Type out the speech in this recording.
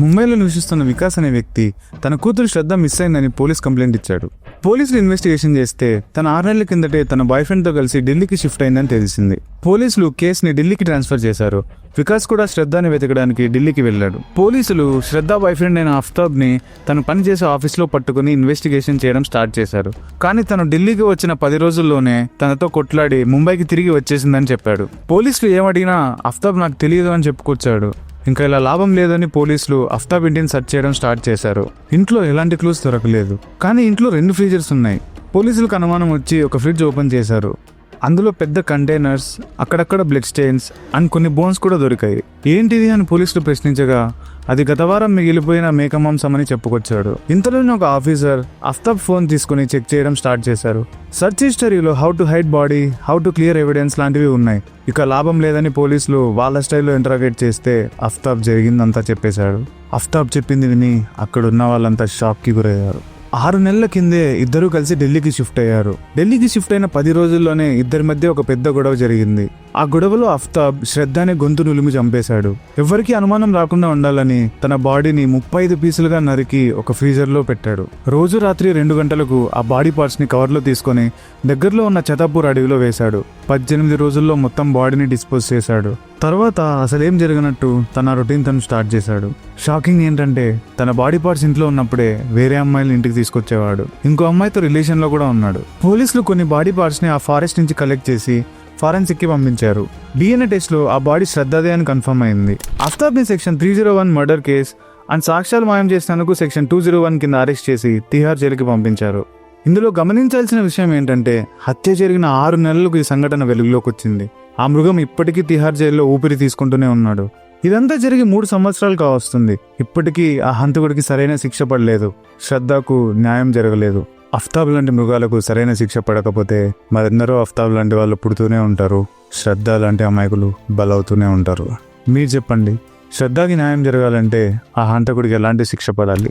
ముంబైలో నివసిస్తున్న వికాస్ అనే వ్యక్తి తన కూతురు శ్రద్ధ మిస్ అయిందని పోలీస్ కంప్లైంట్ ఇచ్చాడు. పోలీసులు ఇన్వెస్టిగేషన్ చేస్తే తన 6 నెలల కిందటే తన బాయ్ ఫ్రెండ్తో కలిసి ఢిల్లీకి షిఫ్ట్ అయిందని తెలిసింది. పోలీసులు కేసుని ఢిల్లీకి ట్రాన్స్ఫర్ చేశారు. వికాస్ కూడా శ్రద్ధని వెతకడానికి ఢిల్లీకి వెళ్ళాడు. పోలీసులు శ్రద్ధ బాయ్ ఫ్రెండ్ అయిన ఆఫ్తాబ్ని తను పనిచేసే ఆఫీస్లో పట్టుకుని ఇన్వెస్టిగేషన్ చేయడం స్టార్ట్ చేశారు. కానీ తను ఢిల్లీకి వచ్చిన 10 రోజుల్లోనే తనతో కొట్లాడి ముంబైకి తిరిగి వచ్చేసిందని చెప్పాడు. పోలీసులు ఏమడిగినా ఆఫ్తాబ్ నాకు తెలియదు అని చెప్పుకొచ్చాడు. ఇంకా ఇలా లాభం లేదని పోలీసులు ఆఫ్తాబ్ ఇంటిని సెర్చ్ చేయడం స్టార్ట్ చేశారు. ఇంట్లో ఎలాంటి క్లూస్ దొరకలేదు. కానీ ఇంట్లో 2 ఫ్రీజర్స్ ఉన్నాయి. పోలీసులకు అనుమానం వచ్చి ఒక ఫ్రిడ్జ్ ఓపెన్ చేశారు. అందులో పెద్ద కంటైనర్స్, అక్కడక్కడ బ్లడ్ స్టెయిన్స్ అండ్ కొన్ని బోన్స్ కూడా దొరికాయి. ఏంటిది అని పోలీసులు ప్రశ్నించగా అది గత వారం మిగిలిపోయిన మేక మాంసం అని చెప్పుకొచ్చాడు. ఇంతలోనే ఒక ఆఫీసర్ ఆఫ్తాబ్ ఫోన్ తీసుకుని చెక్ చేయడం స్టార్ట్ చేశారు. సర్చ్ హిస్టరీలో how to hide body, how to clear evidence లాంటివి ఉన్నాయి. ఇక లాభం లేదని పోలీసులు వాళ్ళ స్టైల్లో ఇంటరాగేట్ చేస్తే ఆఫ్తాబ్ జరిగిందంతా చెప్పేశాడు. ఆఫ్తాబ్ చెప్పింది విని అక్కడ ఉన్న వాళ్ళంతా షాక్కి గురయ్యారు. 6 నెలల కిందే ఇద్దరూ కలిసి ఢిల్లీకి షిఫ్ట్ అయ్యారు. ఢిల్లీకి షిఫ్ట్ అయిన 10 రోజుల్లోనే ఇద్దరి మధ్య ఒక పెద్ద గొడవ జరిగింది. ఆ గొడవలో ఆఫ్తాబ్ శ్రద్ధని గొంతు నులిమి చంపేశాడు. ఎవరికి అనుమానం రాకుండా ఉండాలని తన బాడీని 35 పీసులుగా నరికి ఒక ఫ్రీజర్లో పెట్టాడు. రోజు రాత్రి 2 గంటలకు ఆ బాడీ పార్ట్స్ని కవర్లో తీసుకొని దగ్గరలో ఉన్న చతాపూర్ అడవిలో వేశాడు. 18 రోజుల్లో మొత్తం బాడీని డిస్పోజ్ చేశాడు. తర్వాత అసలేం జరిగినట్టు తన రొటీన్ తను స్టార్ట్ చేశాడు. షాకింగ్ ఏంటంటే తన బాడీ పార్ట్స్ ఇంట్లో ఉన్నప్పుడే వేరే అమ్మాయిని ఇంటికి తీసుకొచ్చేవాడు. ఇంకో అమ్మాయితో రిలేషన్లో కూడా ఉన్నాడు. పోలీసులు కొన్ని బాడీ పార్ట్స్ని ఆ ఫారెస్ట్ నుంచి కలెక్ట్ చేసి ఫారెన్సిక్కి పంపించారు. DNA టెస్ట్లో ఆ బాడీ శ్రద్ధదే అని కన్ఫర్మ్ అయింది. ఆఫ్తాబ్ని సెక్షన్ 301 మర్డర్ కేస్ అండ్ సాక్ష్యాలు మాయం చేసినందుకు సెక్షన్ 201 కింద అరెస్ట్ చేసి తిహార్ జైలుకి పంపించారు. ఇందులో గమనించాల్సిన విషయం ఏంటంటే హత్య జరిగిన 6 నెలలకు ఈ సంఘటన వెలుగులోకి వచ్చింది. ఆ మృగం ఇప్పటికీ తిహార్ జైల్లో ఊపిరి తీసుకుంటూనే ఉన్నాడు. ఇదంతా జరిగి 3 సంవత్సరాలు కావస్తుంది. ఇప్పటికీ ఆ హంతకుడికి సరైన శిక్ష పడలేదు. శ్రద్ధకు న్యాయం జరగలేదు. ఆఫ్తాబ్ లాంటి మృగాలకు సరైన శిక్ష పడకపోతే మరెందరో ఆఫ్తాబ్ లాంటి వాళ్ళు పుడుతూనే ఉంటారు. శ్రద్ధ లాంటి అమాయకులు బలవుతూనే ఉంటారు. మీరు చెప్పండి, శ్రద్ధకి న్యాయం జరగాలంటే ఆ హంతకుడికి ఎలాంటి శిక్ష పడాలి?